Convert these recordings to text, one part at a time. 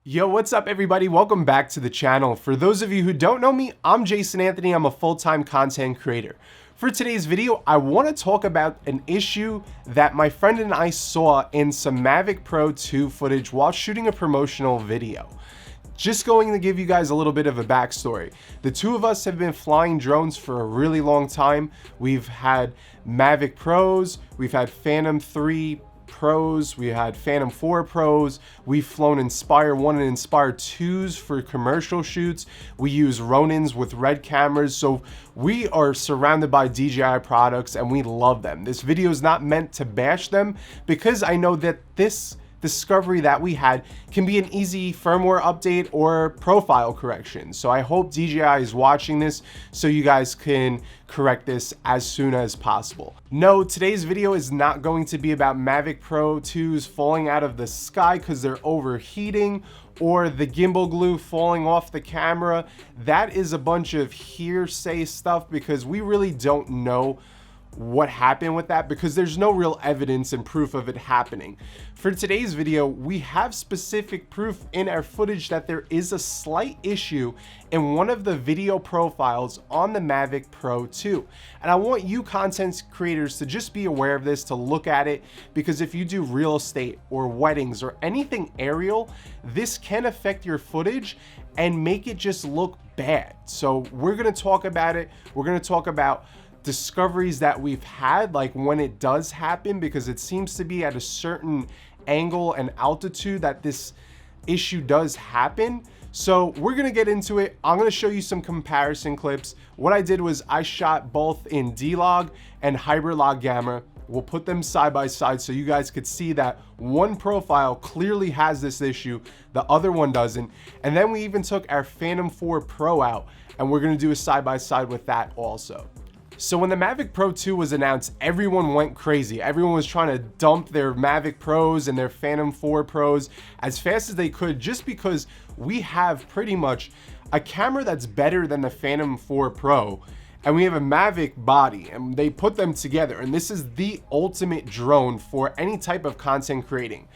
Yo, what's up everybody? Welcome back to the channel. For those of you who don't know me, I'm Jason Anthony. I'm a full-time content creator. For today's video, I want to talk about an issue that my friend and I saw in some Mavic Pro 2 footage while shooting a promotional video. Just going to give you guys a little bit of a backstory. The two of us have been flying drones for a really long time. We've had Mavic Pros, we've had Phantom 3 Pros, we had Phantom 4 Pros, we've flown Inspire 1 and Inspire 2s for commercial shoots, we use Ronins with red cameras, so we are surrounded by DJI products and we love them. This video is not meant to bash them because I know that this discovery that we had can be an easy firmware update or profile correction. So I hope DJI is watching this so you guys can correct this as soon as possible. No, today's video is not going to be about Mavic Pro 2s falling out of the sky because they're overheating or the gimbal glue falling off the camera. That is a bunch of hearsay stuff because we really don't know what happened with that because there's no real evidence and proof of it happening. For today's video, we have specific proof in our footage that there is a slight issue in one of the video profiles on the Mavic Pro 2. And I want you content creators to just be aware of this, to look at it, because if you do real estate or weddings or anything aerial, this can affect your footage and make it just look bad. So we're going to talk about it. We're going to talk about discoveries that we've had, like when it does happen, because it seems to be at a certain angle and altitude that this issue does happen. So we're gonna get into it. I'm gonna show you some comparison clips. What I did was I shot both in DLOG and hybrid log gamma. We'll put them side by side so you guys could see that one profile clearly has this issue, the other one doesn't. And then we even took our Phantom 4 Pro out and we're gonna do a side by side with that also. So when the Mavic Pro 2 was announced, everyone went crazy. Everyone was trying to dump their Mavic Pros and their Phantom 4 Pros as fast as they could, just because we have pretty much a camera that's better than the Phantom 4 Pro, and we have a Mavic body, and they put them together, and this is the ultimate drone for any type of content creating.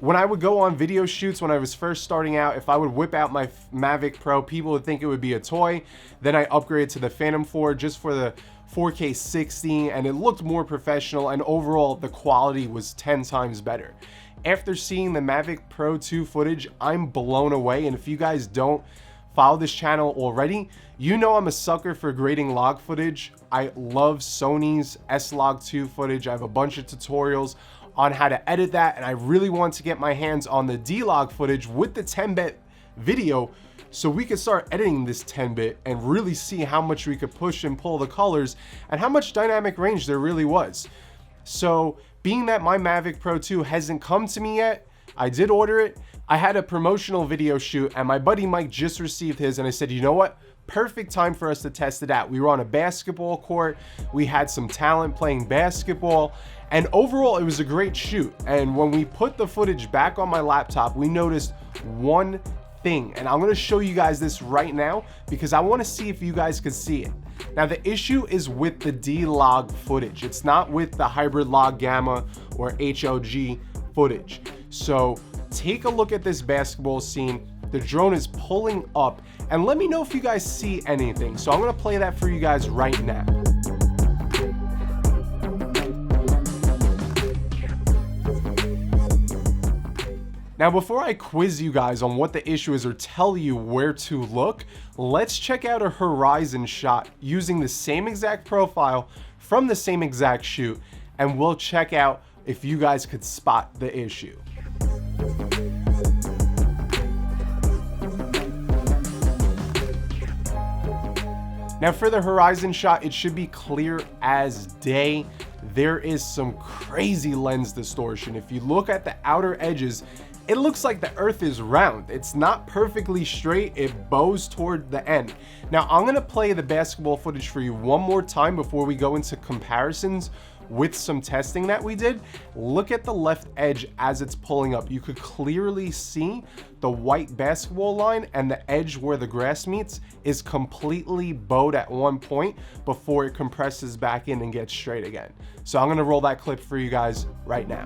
When I would go on video shoots when I was first starting out, if I would whip out my Mavic Pro, people would think it would be a toy. Then I upgraded to the Phantom 4 just for the 4K 60, and it looked more professional, and overall the quality was 10 times better. After seeing the Mavic Pro 2 footage, I'm blown away, and if you guys don't follow this channel already, you know I'm a sucker for grading log footage. I love Sony's S-Log2 footage. I have a bunch of tutorials on how to edit that, and I really want to get my hands on the D-Log footage with the 10-bit video so we could start editing this 10-bit and really see how much we could push and pull the colors and how much dynamic range there really was. So being that my Mavic Pro 2 hasn't come to me yet, I did order it. I had a promotional video shoot and my buddy Mike just received his, and I said, you know what? Perfect time for us to test it out. We were on a basketball court. We had some talent playing basketball, and overall it was a great shoot. And when we put the footage back on my laptop, we noticed one thing, and I'm going to show you guys this right now because I want to see if you guys could see it. Now the issue is with the D-Log footage. It's not with the hybrid log gamma or HLG footage. So take a look at this basketball scene. The drone is pulling up, and let me know if you guys see anything. So I'm going to play that for you guys right now. Now, before I quiz you guys on what the issue is or tell you where to look, let's check out a horizon shot using the same exact profile from the same exact shoot, and we'll check out if you guys could spot the issue. Now for the horizon shot, it should be clear as day. There is some crazy lens distortion. If you look at the outer edges, it looks like the earth is round. It's not perfectly straight, it bows toward the end. Now I'm gonna play the basketball footage for you one more time before we go into comparisons with some testing that we did. Look at the left edge as it's pulling up. You could clearly see the white basketball line, and the edge where the grass meets is completely bowed at one point before it compresses back in and gets straight again. So I'm gonna roll that clip for you guys right now.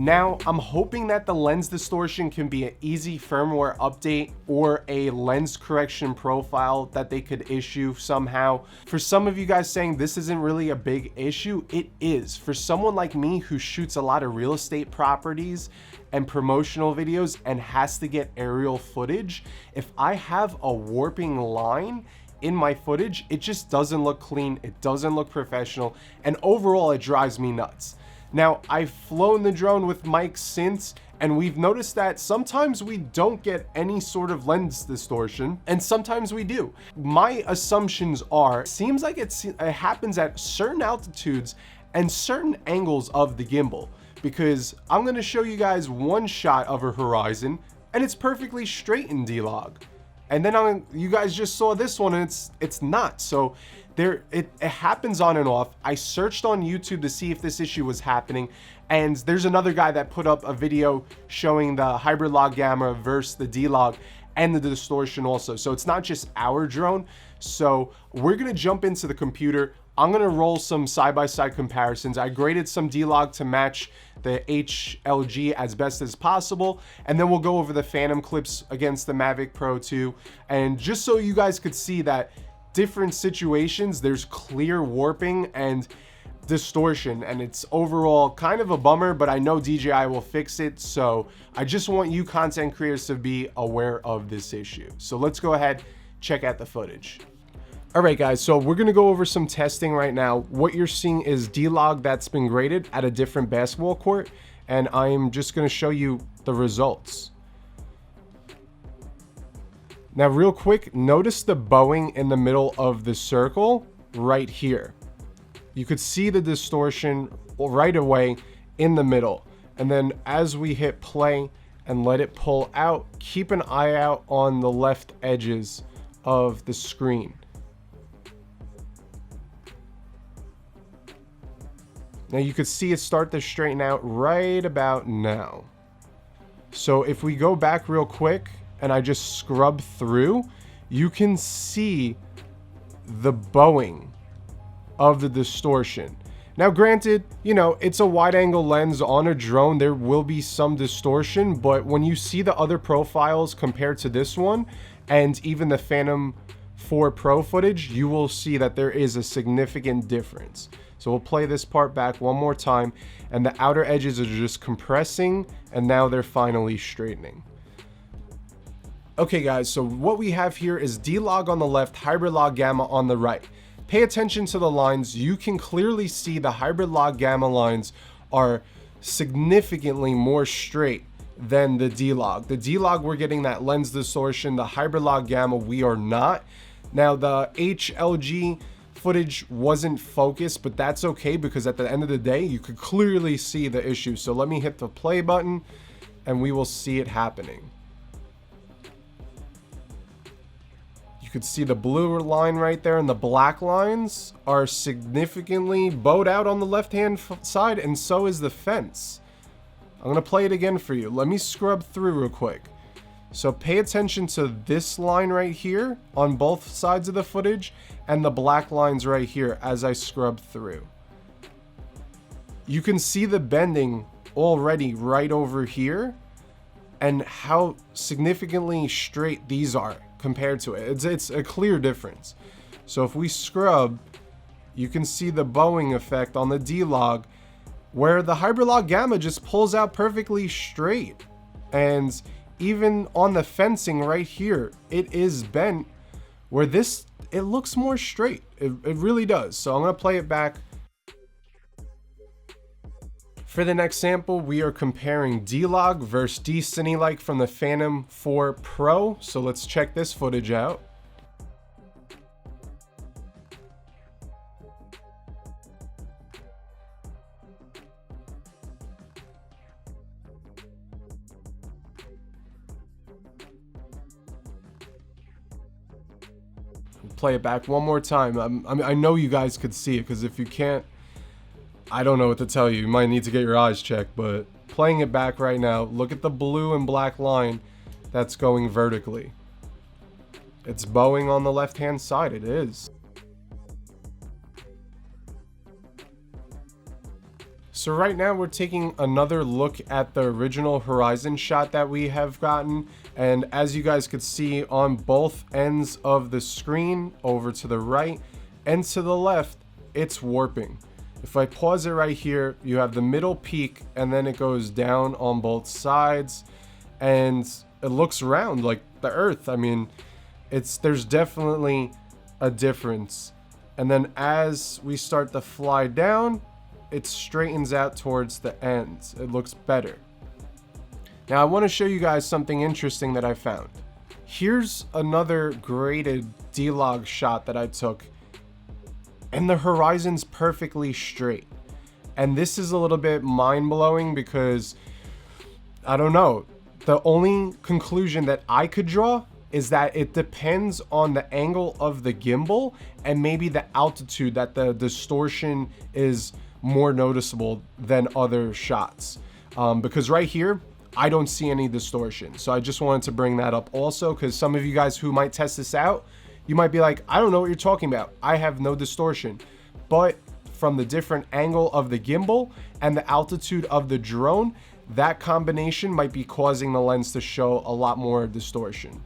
Now, I'm hoping that the lens distortion can be an easy firmware update or a lens correction profile that they could issue somehow. For some of you guys saying this isn't really a big issue, it is. For someone like me who shoots a lot of real estate properties and promotional videos and has to get aerial footage, if I have a warping line in my footage, it just doesn't look clean, it doesn't look professional, and overall it drives me nuts. Now, I've flown the drone with Mike since, and we've noticed that sometimes we don't get any sort of lens distortion, and sometimes we do. My assumptions are, it seems like it happens at certain altitudes and certain angles of the gimbal, because I'm gonna show you guys one shot of a horizon, and it's perfectly straight in D-Log. And then you guys just saw this one, and it's not. So it happens on and off. I searched on YouTube to see if this issue was happening, and there's another guy that put up a video showing the hybrid log gamma versus the D-Log and the distortion also. So it's not just our drone. So we're gonna jump into the computer. I'm gonna roll some side-by-side comparisons. I graded some D-Log to match the HLG as best as possible, and then we'll go over the Phantom clips against the Mavic Pro 2. And just so you guys could see that different situations, there's clear warping and distortion, and it's overall kind of a bummer, but I know DJI will fix it. So I just want you content creators to be aware of this issue. So let's go ahead, check out the footage. All right, guys, so we're gonna go over some testing right now. What you're seeing is D-Log that's been graded at a different basketball court, and I'm just gonna show you the results. Now, real quick, notice the bowing in the middle of the circle right here. You could see the distortion right away in the middle. And then as we hit play and let it pull out, keep an eye out on the left edges of the screen. Now you could see it start to straighten out right about now. So if we go back real quick and I just scrub through, you can see the bowing of the distortion. Now granted, you know, it's a wide angle lens on a drone, there will be some distortion, but when you see the other profiles compared to this one and even the Phantom 4 Pro footage, you will see that there is a significant difference. So we'll play this part back one more time, and the outer edges are just compressing, and now they're finally straightening. Okay guys, so what we have here is D-Log on the left, hybrid log gamma on the right. Pay attention to the lines. You can clearly see the hybrid log gamma lines are significantly more straight than the D-Log. The D-Log, we're getting that lens distortion. The hybrid log gamma, we are not. Now the HLG footage wasn't focused, but that's okay, because at the end of the day, you could clearly see the issue. So let me hit the play button and we will see it happening. You could see the blue line right there, and the black lines are significantly bowed out on the left-hand side, and so is the fence. I'm gonna play it again for you. Let me scrub through real quick. So pay attention to this line right here on both sides of the footage, and the black lines right here as I scrub through. You can see the bending already right over here and how significantly straight these are compared to it. It's a clear difference. So if we scrub, you can see the bowing effect on the D-Log, where the hybrid log gamma just pulls out perfectly straight. And even on the fencing right here, it is bent, where this, it looks more straight. It really does. So I'm gonna play it back. For the next sample, we are comparing D-Log versus D-Cine-like from the Phantom 4 Pro. So let's check this footage out. Play it back one more time. I know you guys could see it, because if you can't, I don't know what to tell you. You might need to get your eyes checked, but playing it back right now, look at the blue and black line that's going vertically. It's bowing on the left-hand side. It is. So right now we're taking another look at the original horizon shot that we have gotten, and as you guys could see on both ends of the screen, over to the right and to the left, it's warping. If I pause it right here, you have the middle peak and then it goes down on both sides and it looks round like the Earth. I mean, there's definitely a difference. And then as we start to fly down, it straightens out towards the ends. It looks better. Now I want to show you guys something interesting that I found. Here's another graded D-Log shot that I took, and the horizon's perfectly straight. And this is a little bit mind-blowing because, I don't know, the only conclusion that I could draw is that it depends on the angle of the gimbal and maybe the altitude that the distortion is more noticeable than other shots. Because right here, I don't see any distortion. So I just wanted to bring that up also, because some of you guys who might test this out, you might be like, I don't know what you're talking about. I have no distortion. But from the different angle of the gimbal and the altitude of the drone, that combination might be causing the lens to show a lot more distortion.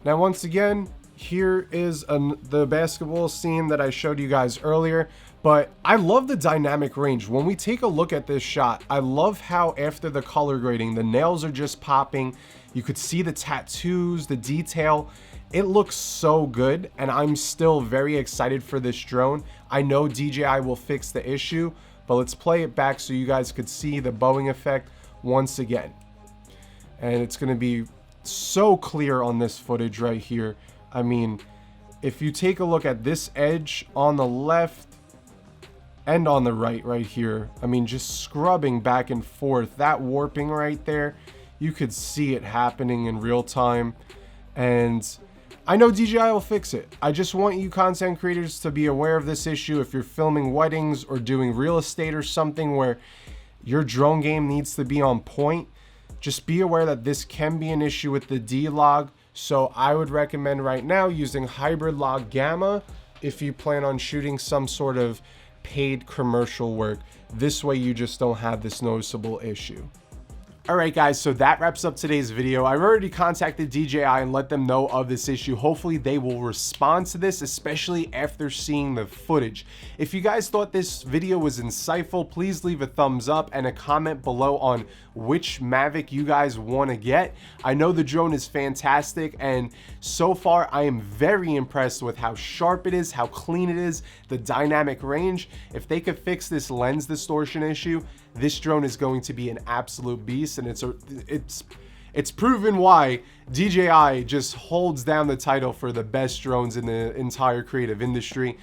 Now, once again, here is the basketball scene that I showed you guys earlier, but I love the dynamic range. When we take a look at this shot, I love how after the color grading, the nails are just popping. You could see the tattoos, the detail. It looks so good, and I'm still very excited for this drone. I know DJI will fix the issue, but let's play it back so you guys could see the bowing effect once again. And it's gonna be so clear on this footage right here. I mean, if you take a look at this edge on the left and on the right here, I mean, just scrubbing back and forth, that warping right there, you could see it happening in real time. And I know DJI will fix it. I just want you content creators to be aware of this issue. If you're filming weddings or doing real estate or something where your drone game needs to be on point, just be aware that this can be an issue with the D-Log. So I would recommend right now using Hybrid Log Gamma if you plan on shooting some sort of paid commercial work. This way you just don't have this noticeable issue. Alright guys, so that wraps up today's video. I've already contacted DJI and let them know of this issue. Hopefully they will respond to this, especially after seeing the footage. If you guys thought this video was insightful, please leave a thumbs up and a comment below on which Mavic you guys want to get. I know the drone is fantastic, and so far I am very impressed with how sharp it is, how clean it is, the dynamic range. If they could fix this lens distortion issue, this drone is going to be an absolute beast, and it's proven why DJI just holds down the title for the best drones in the entire creative industry.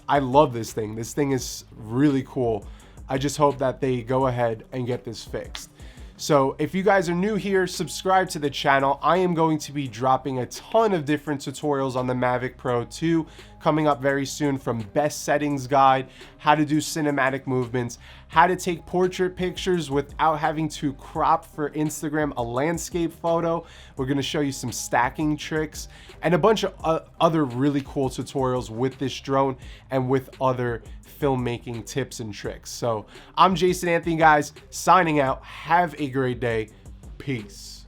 I love this thing. This thing is really cool. I just hope that they go ahead and get this fixed. So if you guys are new here, subscribe to the channel. I am going to be dropping a ton of different tutorials on the Mavic Pro 2 coming up very soon, from best settings guide, how to do cinematic movements, how to take portrait pictures without having to crop for Instagram a landscape photo. We're going to show you some stacking tricks and a bunch of other really cool tutorials with this drone and with other filmmaking tips and tricks. So I'm Jason Anthony, guys, signing out. Have a great day. Peace.